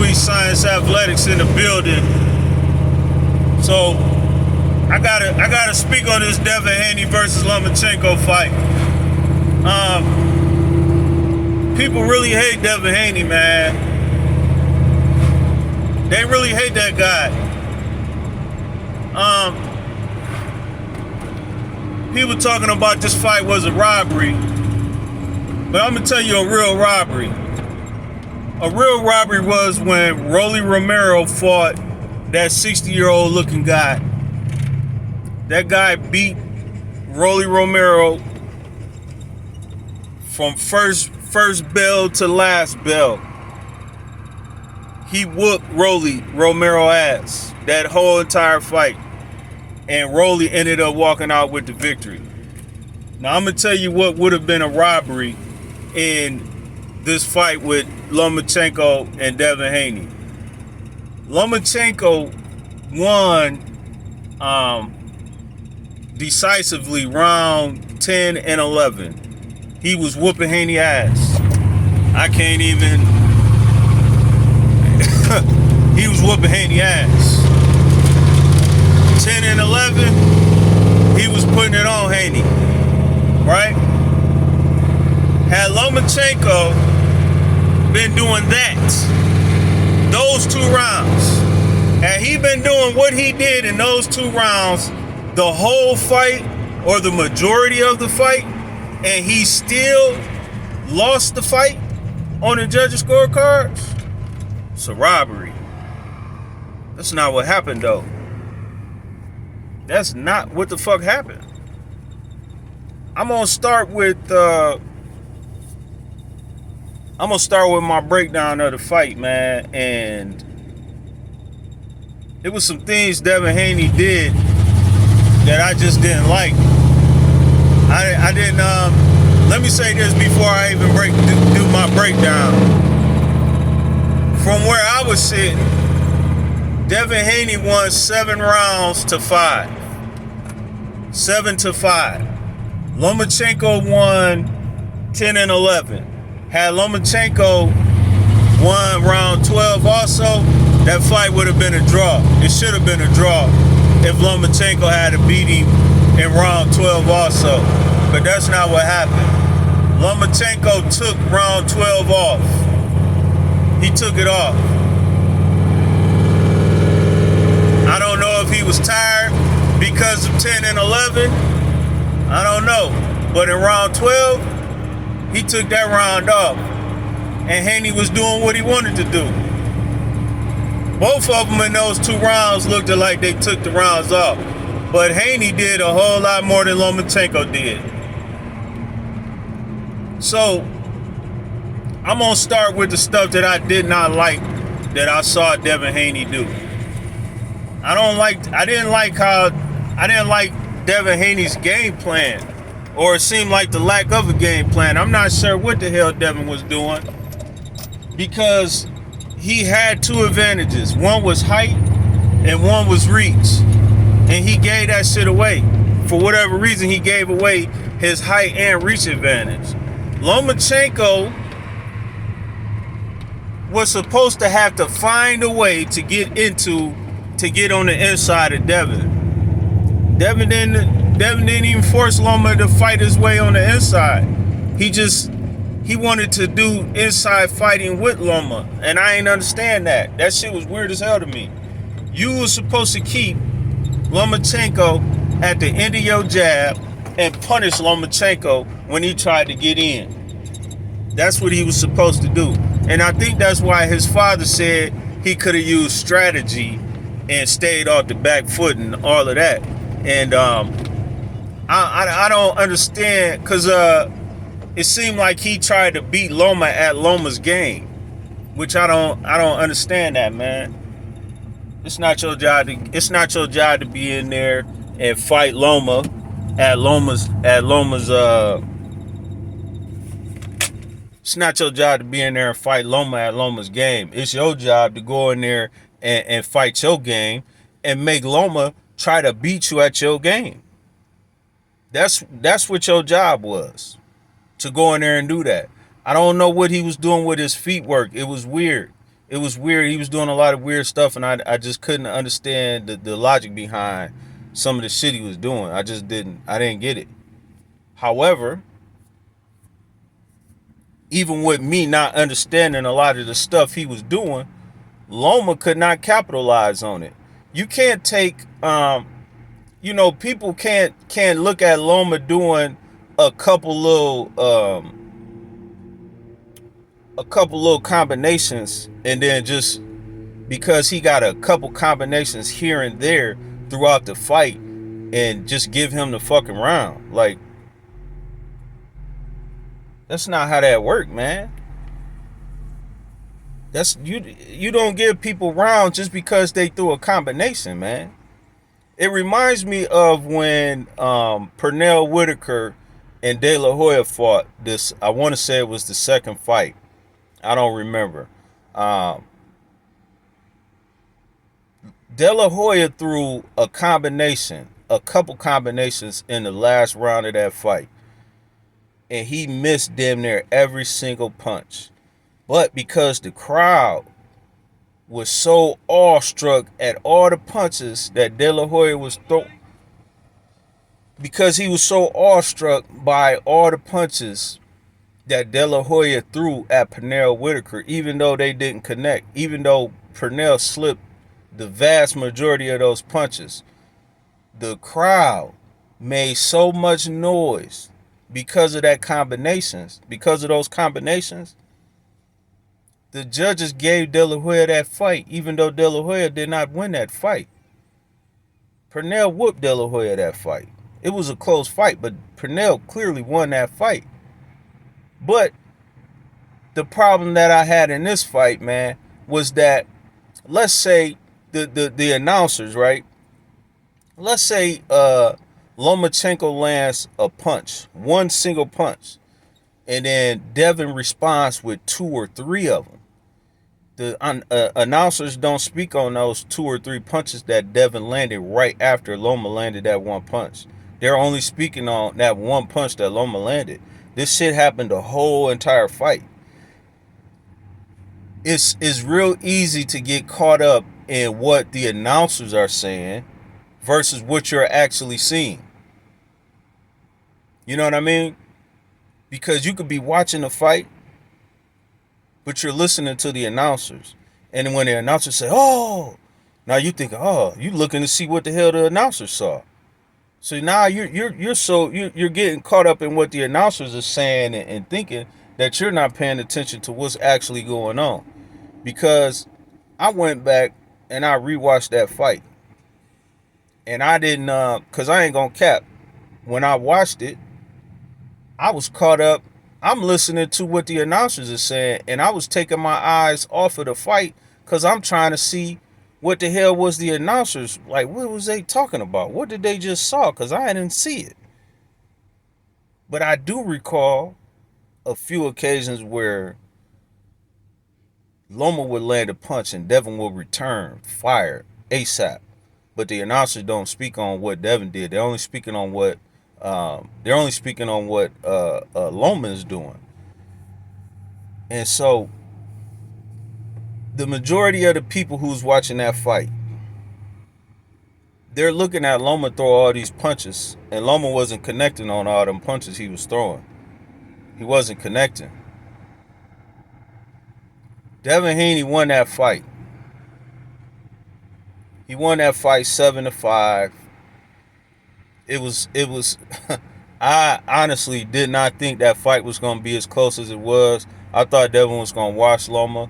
Sweet Science Athletics in the building. So I gotta speak on this Devin Haney versus Lomachenko fight. People really hate Devin Haney, man. They really hate that guy. People talking about this fight was a robbery, but I'm gonna tell you a real robbery. A real robbery was when Rolly Romero fought that 60-year-old looking guy. That guy beat Rolly Romero from first bell to last bell. He whooped Rolly Romero ass that whole entire fight. And Rolly ended up walking out with the victory. Now I'm gonna tell you what would have been a robbery in this fight with Lomachenko and Devin Haney. Lomachenko won decisively round 10 and 11. He was whooping Haney ass. I can't even. He was whooping Haney ass. 10 and 11, he was putting it on Haney, right? Had Lomachenko been doing that, those 2 rounds, had he been doing what he did in those 2 rounds, the whole fight or the majority of the fight, and he still lost the fight on the judges' scorecards, it's a robbery. That's not what happened, though. That's not what the fuck happened. I'm gonna start with my breakdown of the fight, man. And it was some things Devin Haney did that I just didn't like. I didn't. Let me say this before I even do my breakdown. From where I was sitting, Devin Haney won 7 rounds to 5. 7-5. Lomachenko won 10 and 11. Had Lomachenko won round 12 also, that fight would have been a draw. It should have been a draw if Lomachenko had to beat him in round 12 also. But that's not what happened. Lomachenko took round 12 off. He took it off. I don't know if he was tired because of 10 and 11. I don't know. But in round 12, he took that round off. And Haney was doing what he wanted to do. Both of them in those 2 rounds looked like they took the rounds off. But Haney did a whole lot more than Lomachenko did. So, I'm going to start with the stuff that I did not like that I saw Devin Haney do. I didn't like Devin Haney's game plan, or it seemed like the lack of a game plan. I'm not sure what the hell Devin was doing, because he had 2 advantages. One was height and one was reach. And he gave that shit away. For whatever reason, he gave away his height and reach advantage. Lomachenko was supposed to have to find a way to get on the inside of Devin. Devin didn't even force Loma to fight his way on the inside. He wanted to do inside fighting with Loma, and I ain't understand that. That shit was weird as hell to me. You was supposed to keep Lomachenko at the end of your jab and punish Lomachenko when he tried to get in. That's what he was supposed to do. And I think that's why his father said he could have used strategy and stayed off the back foot and all of that. And I don't understand, because it seemed like he tried to beat Loma at Loma's game, which I don't understand that, man. It's not your job to be in there and fight Loma at Loma's it's not your job to be in there and fight Loma at Loma's game. It's your job to go in there and fight your game and make Loma try to beat you at your game. That's what your job was, to go in there and do that. I don't know what he was doing with his feet work. It was weird. It was weird. He was doing a lot of weird stuff, and I just couldn't understand the logic behind some of the shit he was doing. I didn't get it. However, even with me not understanding a lot of the stuff he was doing, Loma could not capitalize on it. You can't take, people can't look at Loma doing a couple little combinations, and then just because he got a couple combinations here and there throughout the fight, and just give him the fucking round. Like, that's not how that worked, man. That's you don't give people rounds just because they threw a combination, man. It reminds me of when Pernell Whitaker and De La Hoya fought this. I want to say it was the second fight. I don't remember. De La Hoya threw a couple combinations in the last round of that fight, and he missed damn near every single punch. But because the crowd was so awestruck at all the punches that De La Hoya was throwing, because he was so awestruck by all the punches that De La Hoya threw at Pernell Whitaker, even though they didn't connect, even though Pernell slipped the vast majority of those punches, the crowd made so much noise because of those combinations. The judges gave De La Hoya that fight, even though De La Hoya did not win that fight. Pernell whooped De La Hoya that fight. It was a close fight, but Pernell clearly won that fight. But the problem that I had in this fight, man, was that, let's say the announcers, right? Let's say Lomachenko lands a punch, one single punch, and then Devin responds with 2 or 3 of them. The announcers don't speak on those 2 or 3 punches that Devin landed right after Loma landed that one punch. They're only speaking on that one punch that Loma landed. This shit happened the whole entire fight. It's real easy to get caught up in what the announcers are saying versus what you're actually seeing. You know what I mean? Because you could be watching a fight, but you're listening to the announcers. And when the announcers say, oh, now you think, oh, you looking to see what the hell the announcers saw. So now you're getting caught up in what the announcers are saying and thinking that you're not paying attention to what's actually going on. Because I went back and I rewatched that fight. And I didn't, because I ain't gonna cap. When I watched it, I was caught up. I'm listening to what the announcers are saying, and I was taking my eyes off of the fight because I'm trying to see what the hell was the announcers, like, what was they talking about? What did they just saw? Because I didn't see it. But I do recall a few occasions where Loma would land a punch and Devin would return fire ASAP. But the announcers don't speak on what Devin did. They're only speaking on what Loma is doing. And so the majority of the people who's watching that fight, they're looking at Loma throw all these punches, and Loma wasn't connecting on all them punches he was throwing. He wasn't connecting. Devin Haney won that fight. He won that fight 7-5. It was I honestly did not think that fight was going to be as close as it was. I thought Devin was going to wash Loma.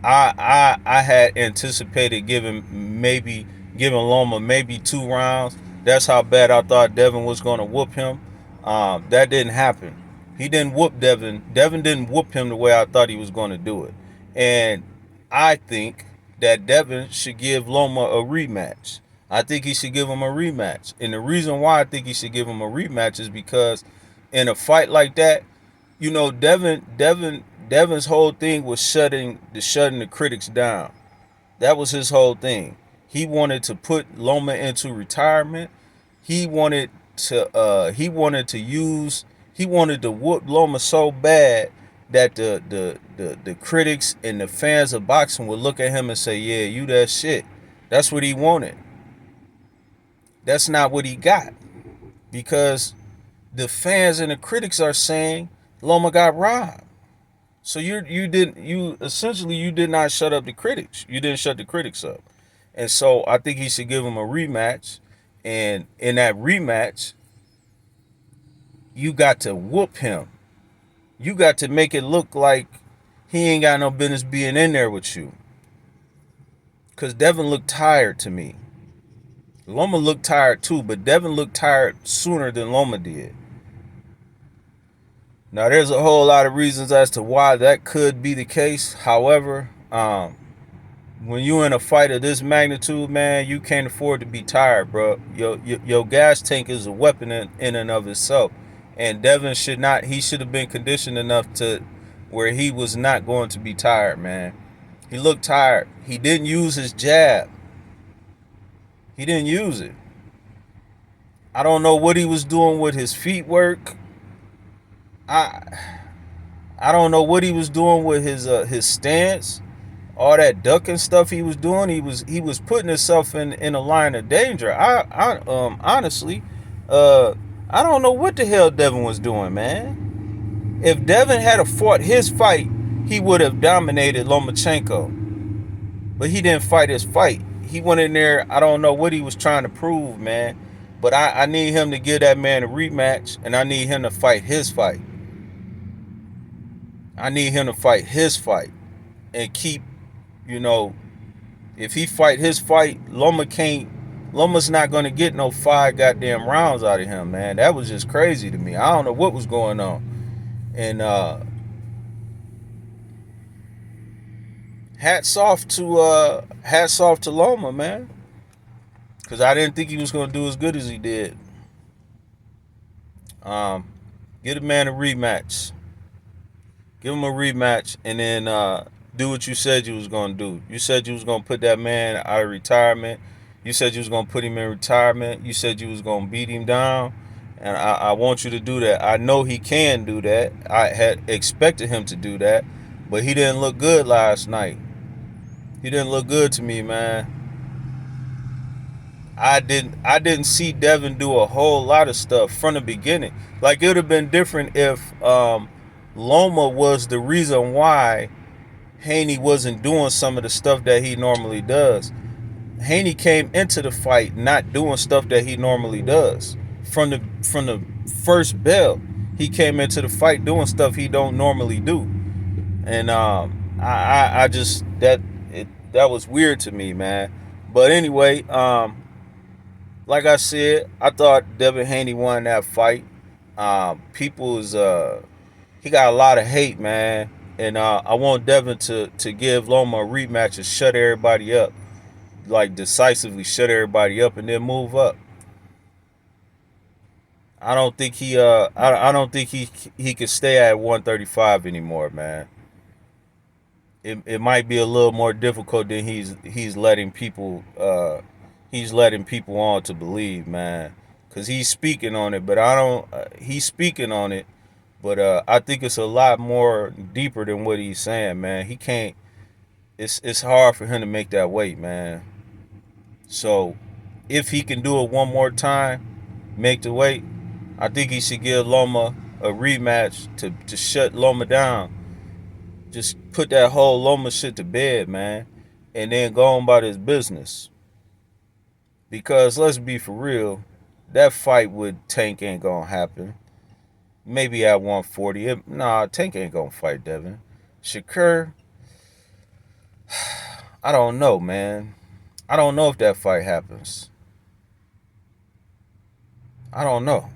I had anticipated giving Loma maybe 2 rounds. That's how bad I thought Devin was going to whoop him. That didn't happen. He didn't whoop Devin. Devin didn't whoop him the way I thought he was going to do it. And I think that Devin should give Loma a rematch. I think he should give him a rematch. And the reason why I think he should give him a rematch is because in a fight like that, Devin's whole thing was shutting the critics down. That was his whole thing. He wanted to put Loma into retirement. He wanted to whoop Loma so bad that the critics and the fans of boxing would look at him and say, yeah, you that shit. That's what he wanted. That's not what he got. Because the fans and the critics are saying Loma got robbed. So you essentially you did not shut up the critics. You didn't shut the critics up. And so I think he should give him a rematch. And in that rematch, you got to whoop him. You got to make it look like he ain't got no business being in there with you. Because Devin looked tired to me. Loma looked tired too, but Devin looked tired sooner than Loma did. Now, there's a whole lot of reasons as to why that could be the case. However, when you in a fight of this magnitude, man, you can't afford to be tired, bro. Your gas tank is a weapon in and of itself. And Devin should have been conditioned enough to where he was not going to be tired, man. He looked tired. He didn't use his jab. He didn't use it. I don't know what he was doing with his feet work. I don't know what he was doing with his stance. All that ducking stuff he was doing, he was putting himself in a line of danger. Honestly, I don't know what the hell Devin was doing, man. If Devin had fought his fight, he would have dominated Lomachenko. But he didn't fight his fight. He went in there, I don't know what he was trying to prove, man. But I need him to give that man a rematch, and I need him to fight his fight. I need him to fight his fight and keep, if he fight his fight, Loma's not going to get no 5 goddamn rounds out of him, man. That was just crazy to me. I don't know what was going on. And hats off to Loma, man. Because I didn't think he was going to do as good as he did. Get a man a rematch. Give him a rematch, and then do what you said you was going to do. You said you was going to put that man out of retirement. You said you was going to put him in retirement. You said you was going to beat him down. And I want you to do that. I know he can do that. I had expected him to do that. But he didn't look good last night. He didn't look good to me, man. I didn't see Devin do a whole lot of stuff from the beginning. Like, it would have been different if Loma was the reason why Haney wasn't doing some of the stuff that he normally does. Haney came into the fight not doing stuff that he normally does. From the first bell, he came into the fight doing stuff he don't normally do. And I just that was weird to me, man. But anyway, like I said, I thought Devin Haney won that fight. He got a lot of hate, man. And I want Devin to give Loma a rematch and shut everybody up. Like, decisively shut everybody up and then move up. I don't think he can stay at 135 anymore, man. It might be a little more difficult than he's letting people on to believe, man. Cause he's speaking on it, but he's speaking on it, but I think it's a lot more deeper than what he's saying, man. He can't. It's hard for him to make that weight, man. So if he can do it one more time, make the weight, I think he should give Loma a rematch to shut Loma down. Just put that whole Loma shit to bed, man, and then go on about his business. Because let's be for real, that fight with Tank ain't gonna happen. Maybe at 140. Tank ain't gonna fight Devin. Shakur, I don't know, man. I don't know if that fight happens. I don't know.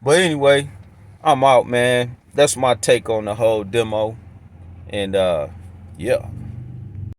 But anyway, I'm out, man. That's my take on the whole demo. And yeah.